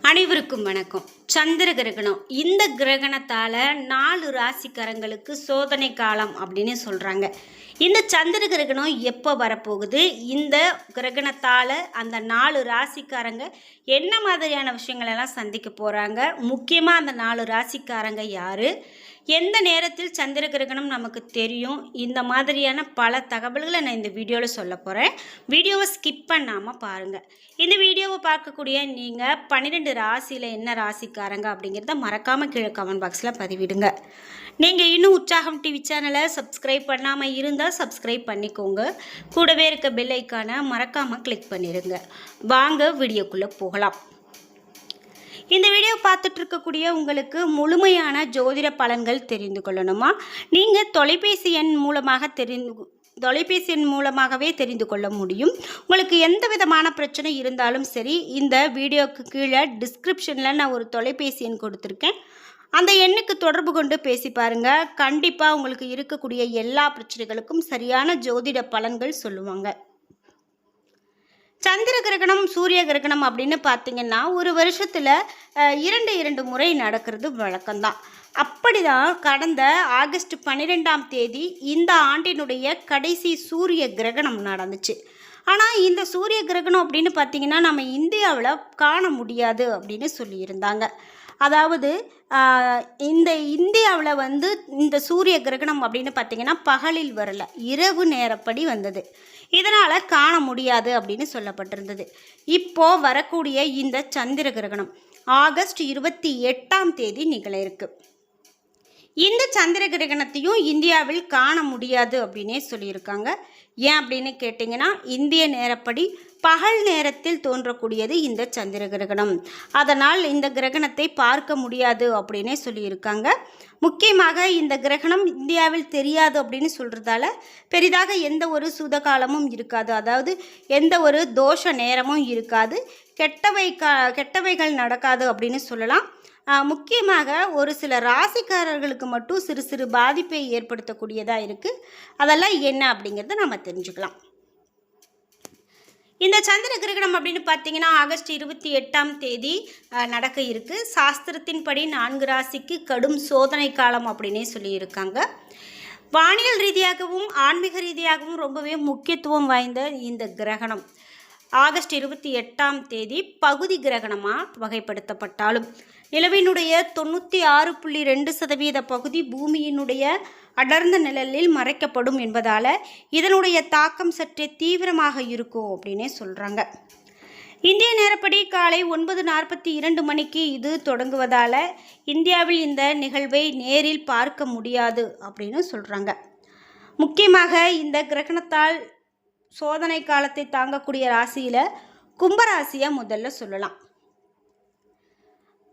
அனைவருக்கும் வணக்கம். சந்திர கிரகணம். இந்த கிரகணத்தால் 4 ராசிக்காரங்களுக்கு சோதனை காலம் அப்படின்னு சொல்கிறாங்க. இந்த சந்திர கிரகணம் எப்போ வரப்போகுது, இந்த கிரகணத்தால் அந்த 4 ராசிக்காரங்க என்ன மாதிரியான விஷயங்களெல்லாம் சந்திக்க போகிறாங்க, முக்கியமாக அந்த 4 ராசிக்காரங்க யார், எந்த நேரத்தில் சந்திர கிரகணம் நமக்கு தெரியும், இந்த மாதிரியான பல தகவல்களை நான் இந்த வீடியோவில் சொல்ல போகிறேன். வீடியோவை ஸ்கிப் பண்ணாமல் பாருங்கள். இந்த வீடியோவை பார்க்கக்கூடிய நீங்கள் 12 ராசியில் என்ன ராசிக்காரங்க அப்படிங்கிறத மறக்காமல் கீழே கமெண்ட் பாக்ஸில் பதிவிடுங்க. நீங்கள் இன்னும் உற்சாகம் டிவி சேனலை சப்ஸ்கிரைப் பண்ணாமல் இருந்தால் சப்ஸ்கிரைப் பண்ணிக்கோங்க. கூடவே இருக்க பெல் ஐக்கானை மறக்காமல் கிளிக் பண்ணிடுங்க. வாங்க வீடியோக்குள்ளே போகலாம். இந்த வீடியோ பார்த்துட்டு இருக்கக்கூடிய உங்களுக்கு முழுமையான ஜோதிட பலன்கள் தெரிந்து கொள்ளணுமா, நீங்கள் தொலைபேசி எண் மூலமாகவே தெரிந்து கொள்ள முடியும். உங்களுக்கு எந்த விதமான பிரச்சனை இருந்தாலும் சரி, இந்த வீடியோக்கு கீழே டிஸ்கிரிப்ஷனில் நான் ஒரு தொலைபேசி எண் கொடுத்துருக்கேன். அந்த எண்ணுக்கு தொடர்பு கொண்டு பேசி பாருங்கள். கண்டிப்பாக உங்களுக்கு இருக்கக்கூடிய எல்லா பிரச்சனைகளுக்கும் சரியான ஜோதிட பலன்கள் சொல்லுவாங்க. சந்திர கிரகணம், சூரிய கிரகணம் அப்படின்னு பார்த்தீங்கன்னா ஒரு வருஷத்தில் இரண்டு முறை நடக்கிறது வழக்கம்தான். அப்படிதான் கடந்த ஆகஸ்ட் 12ஆம் தேதி இந்த ஆண்டினுடைய கடைசி சூரிய கிரகணம் நடந்துச்சு. ஆனால் இந்த சூரிய கிரகணம் அப்படின்னு பார்த்தீங்கன்னா நம்ம இந்தியாவில் காண முடியாது அப்படின்னு சொல்லியிருந்தாங்க. அதாவது இந்த இந்தியாவில் இந்த சூரிய கிரகணம் அப்படின்னு பார்த்தீங்கன்னா பகலில் வரல, இரவு நேரப்படி வந்தது. இதனால் காண முடியாது அப்படின்னு சொல்லப்பட்டிருந்தது. இப்போது வரக்கூடிய இந்த சந்திர கிரகணம் ஆகஸ்ட் 28ஆம் தேதி நிகழ இருக்கு. இந்த சந்திர கிரகணத்தையும் இந்தியாவில் காண முடியாது அப்படின்னே சொல்லியிருக்காங்க. ஏன் அப்படின்னு கேட்டிங்கன்னா, இந்திய நேரப்படி பகல் நேரத்தில் தோன்றக்கூடியது இந்த சந்திர கிரகணம். அதனால் இந்த கிரகணத்தை பார்க்க முடியாது அப்படின்னே சொல்லியிருக்காங்க. முக்கியமாக இந்த கிரகணம் இந்தியாவில் தெரியாது அப்படின்னு சொல்கிறதால பெரிதாக எந்த ஒரு சுதகாலமும் இருக்காது, அதாவது எந்த ஒரு தோஷ நேரமும் இருக்காது, கெட்டவைகள் நடக்காது அப்படின்னு சொல்லலாம். முக்கியமாக ஒரு சில ராசிக்காரர்களுக்கு மட்டும் சிறு சிறு பாதிப்பை ஏற்படுத்தக்கூடியதாக இருக்குது. அதெல்லாம் என்ன அப்படிங்கிறத நம்ம தெரிஞ்சுக்கலாம். இந்த சந்திர கிரகணம் அப்படின்னு பார்த்தீங்கன்னா ஆகஸ்ட் 28ஆம் தேதி நடக்க இருக்குது. சாஸ்திரத்தின்படி 4 ராசிக்கு கடும் சோதனை காலம் அப்படின்னே சொல்லியிருக்காங்க. வானியல் ரீதியாகவும் ஆன்மீக ரீதியாகவும் ரொம்பவே முக்கியத்துவம் வாய்ந்த இந்த கிரகணம் ஆகஸ்ட் 28ஆம் தேதி பகுதி கிரகணமாக வகைப்படுத்தப்பட்டாலும் நிலவினுடைய 96.2% பகுதி பூமியினுடைய அடர்ந்த நிழலில் மறைக்கப்படும் என்பதால் இதனுடைய தாக்கம் சற்றே தீவிரமாக இருக்கும் அப்படின்னே சொல்கிறாங்க. இந்திய நேரப்படி காலை 9:42 மணிக்கு இது தொடங்குவதால் இந்தியாவில் இந்த நிகழ்வை நேரில் பார்க்க முடியாது அப்படின்னு சொல்கிறாங்க. முக்கியமாக இந்த கிரகணத்தால் சோதனை காலத்தை தாங்கக்கூடிய ராசியில் கும்பராசியை முதல்ல சொல்லலாம்.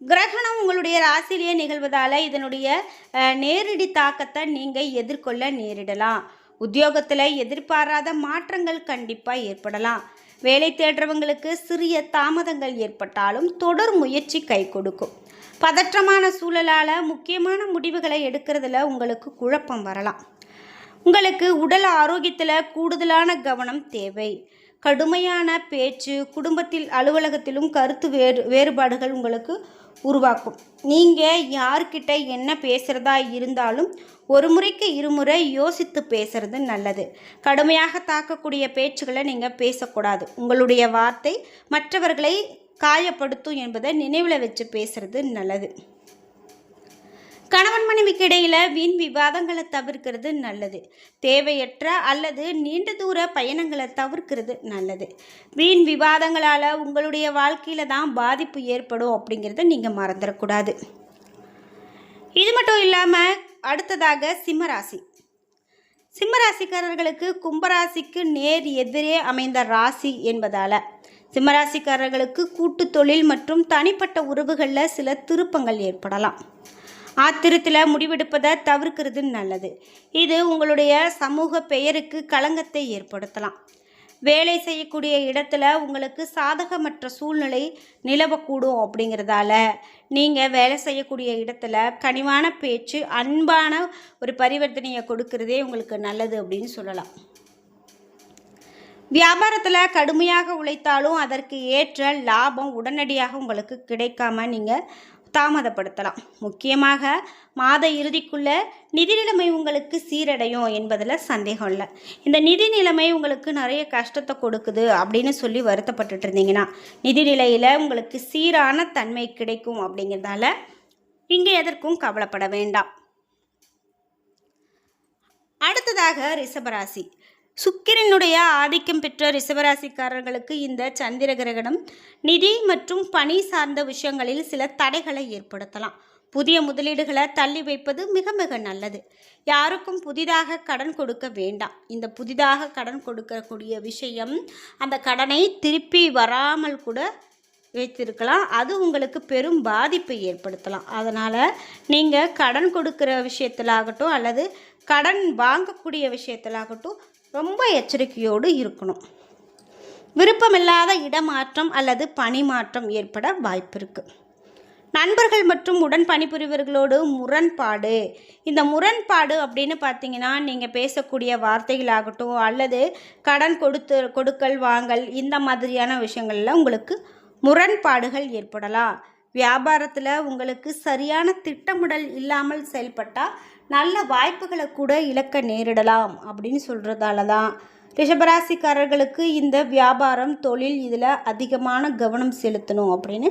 கிரகணம் உங்களுடைய ராசியிலேயே நிகழ்வதால் இதனுடைய நேரடி தாக்கத்தை நீங்கள் எதிர்கொள்ள நேரிடலாம். உத்தியோகத்தில் எதிர்பாராத மாற்றங்கள் கண்டிப்பாக ஏற்படலாம். வேலை தேடுறவங்களுக்கு சிறிய தாமதங்கள் ஏற்பட்டாலும் தொடர் முயற்சி கை கொடுக்கும். பதற்றமான சூழலால் முக்கியமான முடிவுகளை எடுக்கிறதுல உங்களுக்கு குழப்பம் வரலாம். உங்களுக்கு உடல் ஆரோக்கியத்தில் கூடுதலான கவனம் தேவை. கடுமையான பேச்சு, குடும்பத்தில் அலுவலகத்திலும் கருத்து வேறுபாடுகள் உங்களுக்கு உருவாக்கும். நீங்கள் யார்கிட்ட என்ன பேசுகிறதா இருந்தாலும் ஒரு முறைக்கு இருமுறை யோசித்து பேசுறது நல்லது. கடுமையாக தாக்கக்கூடிய பேச்சுகளை நீங்கள் பேசக்கூடாது. உங்களுடைய வார்த்தை மற்றவர்களை காயப்படுத்தும் என்பதை நினைவில் வச்சு பேசுறது நல்லது. கணவன் மனைவிக்கு இடையில் வீண் விவாதங்களை தவிர்க்கிறது நல்லது. தேவையற்ற அல்லது நீண்ட தூர பயணங்களை தவிர்க்கிறது நல்லது. வீண் விவாதங்களால் உங்களுடைய வாழ்க்கையில் தான் பாதிப்பு ஏற்படும் அப்படிங்கிறத நீங்கள் மறந்துடக்கூடாது. இது மட்டும் இல்லாமல் அடுத்ததாக சிம்மராசிக்காரர்களுக்கு கும்பராசிக்கு நேர் எதிரே அமைந்த ராசி என்பதால் சிம்மராசிக்காரர்களுக்கு கூட்டு தொழில் மற்றும் தனிப்பட்ட உறவுகளில் சில திருப்பங்கள் ஏற்படலாம். ஆத்திரத்தில் முடிவெடுப்பதை தவிர்க்கிறது நல்லது. இது உங்களுடைய சமூக பெயருக்கு களங்கத்தை ஏற்படுத்தலாம். வேலை செய்யக்கூடிய இடத்துல உங்களுக்கு சாதகமற்ற சூழ்நிலை நிலவக்கூடும். அப்படிங்கிறதால நீங்கள் வேலை செய்யக்கூடிய இடத்துல கனிவான பேச்சு, அன்பான ஒரு பரிவர்த்தனையை கொடுக்கறதே உங்களுக்கு நல்லது அப்படின்னு சொல்லலாம். வியாபாரத்தில் கடுமையாக உழைத்தாலும் அதற்கு ஏற்ற லாபம் உடனடியாக உங்களுக்கு கிடைக்காம நீங்கள் தாமதப்படுத்தலாம். முக்கியமாக மாத இறுதிக்குள்ள நிதி நிலைமை உங்களுக்கு சீரடையும் என்பதில் சந்தேகம் இல்லை. இந்த நிதி நிலைமை உங்களுக்கு நிறைய கஷ்டத்தை கொடுக்குது அப்படின்னு சொல்லி வருத்தப்பட்டுட்டு இருந்தீங்கன்னா நிதி நிலையில் உங்களுக்கு சீரான தன்மை கிடைக்கும். அப்படிங்கிறதால இங்கே எதற்கும் கவலைப்பட வேண்டாம். அடுத்ததாக ரிஷபராசி. சுக்கிரனுடைய ஆதிக்கம் பெற்ற ரிஷபராசிக்காரர்களுக்கு இந்த சந்திர கிரகணம் நிதி மற்றும் பணி சார்ந்த விஷயங்களில் சில தடைகளை ஏற்படுத்தலாம். புதிய முதலீடுகளை தள்ளி வைப்பது மிக மிக நல்லது. யாருக்கும் புதிதாக கடன் கொடுக்க வேண்டாம். இந்த புதிதாக கடன் கொடுக்கக்கூடிய விஷயம் அந்த கடனை திருப்பி வராமல் கூட வைத்திருக்கலாம். அது உங்களுக்கு பெரும் பாதிப்பை ஏற்படுத்தலாம். அதனால் நீங்கள் கடன் கொடுக்குற விஷயத்திலாகட்டும் அல்லது கடன் வாங்கக்கூடிய விஷயத்திலாகட்டும் ரொம்ப எச்சரிக்கையோடு இருக்கணும். விருப்பமில்லாத இடமாற்றம் அல்லது பணி மாற்றம் ஏற்பட வாய்ப்பு இருக்குது. நண்பர்கள் மற்றும் உடன் பணிபுரிவர்களோடு முரண்பாடு. இந்த முரண்பாடு அப்படின்னு பார்த்தீங்கன்னா நீங்கள் பேசக்கூடிய வார்த்தைகளாகட்டும் அல்லது கடன் கொடுக்கல் வாங்கல் இந்த மாதிரியான விஷயங்களில் உங்களுக்கு முரண்பாடுகள் ஏற்படலாம். வியாபாரத்தில் உங்களுக்கு சரியான திட்டமிடல் இல்லாமல் செயல்பட்டால் நல்ல வாய்ப்புகளை கூட இழக்க நேரிடலாம் அப்படின்னு சொல்கிறதால தான் ரிஷபராசிக்காரர்களுக்கு இந்த வியாபாரம் தொழில் இதில் அதிகமான கவனம் செலுத்தணும் அப்படின்னு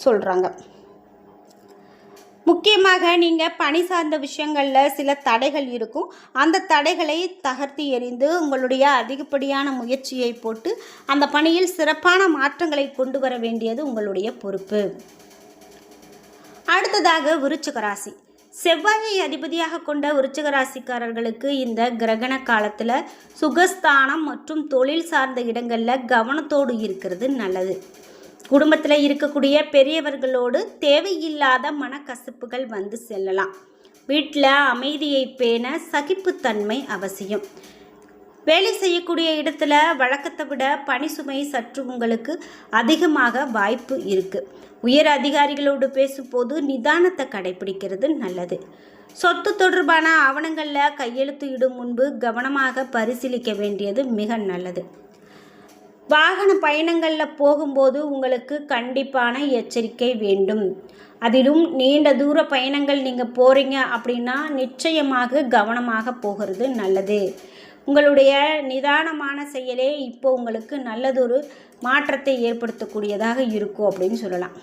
சொல்கிறாங்க. முக்கியமாக நீங்கள் பணி சார்ந்த விஷயங்களில் சில தடைகள் இருக்கும். அந்த தடைகளை தகர்த்தி எறிந்து உங்களுடைய அதிகப்படியான முயற்சியை போட்டு அந்த பணியில் சிறப்பான மாற்றங்களை கொண்டு வர வேண்டியது உங்களுடைய பொறுப்பு. அடுத்ததாக விருச்சிக ராசி. செவ்வாயை அதிபதியாக கொண்ட விருச்சிக ராசிக்காரர்களுக்கு இந்த கிரகண காலத்தில் சுகஸ்தானம் மற்றும் தொழில் சார்ந்த இடங்களில் கவனத்தோடு இருக்கிறது நல்லது. குடும்பத்தில் இருக்கக்கூடிய பெரியவர்களோடு தேவையில்லாத மனக்கசப்புகள் வந்து செல்லலாம். வீட்டில் அமைதியை பேண சகிப்புத்தன்மை அவசியம். வேலை செய்யக்கூடிய இடத்துல வழக்கத்தை விட பணி சுமை சற்று உங்களுக்கு அதிகமாக வாய்ப்பு இருக்குது. உயர் அதிகாரிகளோடு பேசும்போது நிதானத்தை கடைபிடிக்கிறது நல்லது. சொத்து தொடர்பான ஆவணங்களில் கையெழுத்து இடும் முன்பு கவனமாக பரிசீலிக்க வேண்டியது மிக நல்லது. வாகன பயணங்களில் போகும்போது உங்களுக்கு கண்டிப்பான எச்சரிக்கை வேண்டும். அதிலும் நீண்ட தூர பயணங்கள் நீங்கள் போகிறீங்க அப்படின்னா நிச்சயமாக கவனமாக போகிறது நல்லது. உங்களுடைய நிதானமான செயலே இப்போ உங்களுக்கு நல்லதொரு மாற்றத்தை ஏற்படுத்தக்கூடியதாக இருக்கும் அப்படின்னு சொல்லலாம்.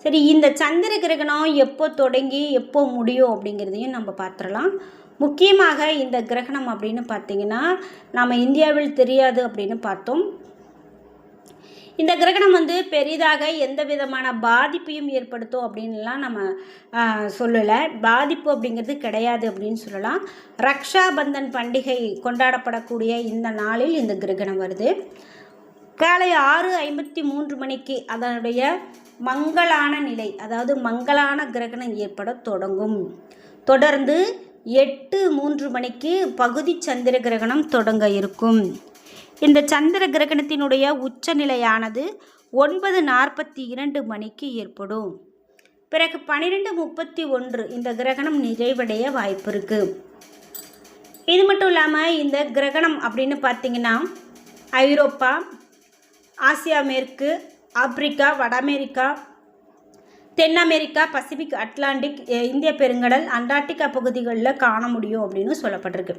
சரி, இந்த சந்திர கிரகணம் எப்போ தொடங்கி எப்போ முடியும் அப்படிங்கிறதையும் நம்ம பார்த்துடலாம். முக்கியமாக இந்த கிரகணம் அப்படின்னு பார்த்திங்கன்னா நம்ம இந்தியாவில் தெரியாது அப்படின்னு பார்த்தோம். இந்த கிரகணம் பெரிதாக எந்த விதமான பாதிப்பையும் ஏற்படுத்தும் அப்படின்லாம் நம்ம சொல்லலை. பாதிப்பு அப்படிங்கிறது கிடையாது அப்படின்னு சொல்லலாம். ரக்ஷாபந்தன் பண்டிகை கொண்டாடப்படக்கூடிய இந்த நாளில் இந்த கிரகணம் வருது. காலை 6:53 மணிக்கு அதனுடைய மங்களான நிலை, அதாவது மங்களான கிரகணம் ஏற்பட தொடங்கும். தொடர்ந்து 8:03 மணிக்கு பகுதி சந்திர கிரகணம் தொடங்க இருக்கும். இந்த சந்திர கிரகணத்தினுடைய உச்சநிலையானது 9:42 மணிக்கு ஏற்படும். பிறகு 12:31 இந்த கிரகணம் நிறைவடைய வாய்ப்பு இருக்குது. இது மட்டும் இல்லாமல் இந்த கிரகணம் அப்படின்னு பார்த்திங்கன்னா ஐரோப்பா, ஆசியா மேற்கு, ஆப்பிரிக்கா, வட அமெரிக்கா, தென் அமெரிக்கா, பசிபிக், அட்லாண்டிக், இந்திய பெருங்கடல், அண்டார்டிகா பகுதிகளில் காண முடியும் அப்படின்னு சொல்லப்பட்டிருக்கு.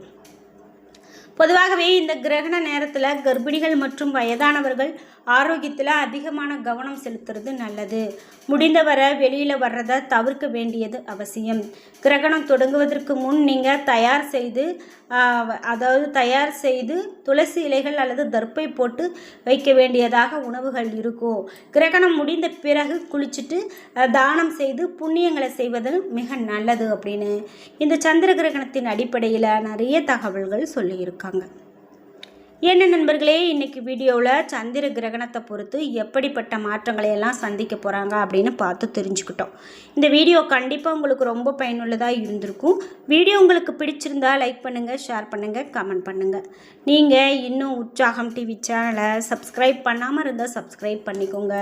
பொதுவாகவே இந்த கிரகண நேரத்தில் கர்ப்பிணிகள் மற்றும் வயதானவர்கள் ஆரோக்கியத்தில் அதிகமான கவனம் செலுத்துறது நல்லது. முடிந்தவரை வெளியில் வர்றதை தவிர்க்க வேண்டியது அவசியம். கிரகணம் தொடங்குவதற்கு முன் நீங்கள் தயார் செய்து துளசி இலைகள் அல்லது தர்ப்பை போட்டு வைக்க வேண்டியதாக உணவுகள் இருக்கும். கிரகணம் முடிந்த பிறகு குளிச்சுட்டு தானம் செய்து புண்ணியங்களை செய்வது மிக நல்லது அப்படின்னு இந்த சந்திர கிரகணத்தின் அடிப்படையில் நிறைய தகவல்கள் சொல்லியிருக்காங்க. என்ன நண்பர்களே, இன்றைக்கி வீடியோவில் சந்திர கிரகணத்தை பொறுத்து எப்படிப்பட்ட மாற்றங்களை எல்லாம் சந்திக்க போகிறாங்க அப்படின்னு பார்த்து தெரிஞ்சுக்கிட்டோம். இந்த வீடியோ கண்டிப்பாக உங்களுக்கு ரொம்ப பயனுள்ளதாக இருந்திருக்கும். வீடியோ உங்களுக்கு பிடிச்சிருந்தா லைக் பண்ணுங்கள், ஷேர் பண்ணுங்கள், கமெண்ட் பண்ணுங்கள். நீங்கள் இன்னும் உற்சாகம் டிவி சேனலை சப்ஸ்கிரைப் பண்ணாமல் இருந்தால் சப்ஸ்கிரைப் பண்ணிக்கோங்க.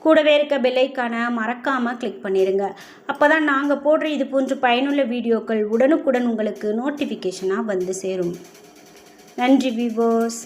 கூடவே இருக்க பெல்லைக்கான மறக்காமல் கிளிக் பண்ணிடுங்க. அப்போ தான் நாங்கள் போடுற இது போன்ற பயனுள்ள வீடியோக்கள் உடனுக்குடன் உங்களுக்கு நோட்டிஃபிகேஷனாக வந்து சேரும். நன்றி வியூவர்ஸ்.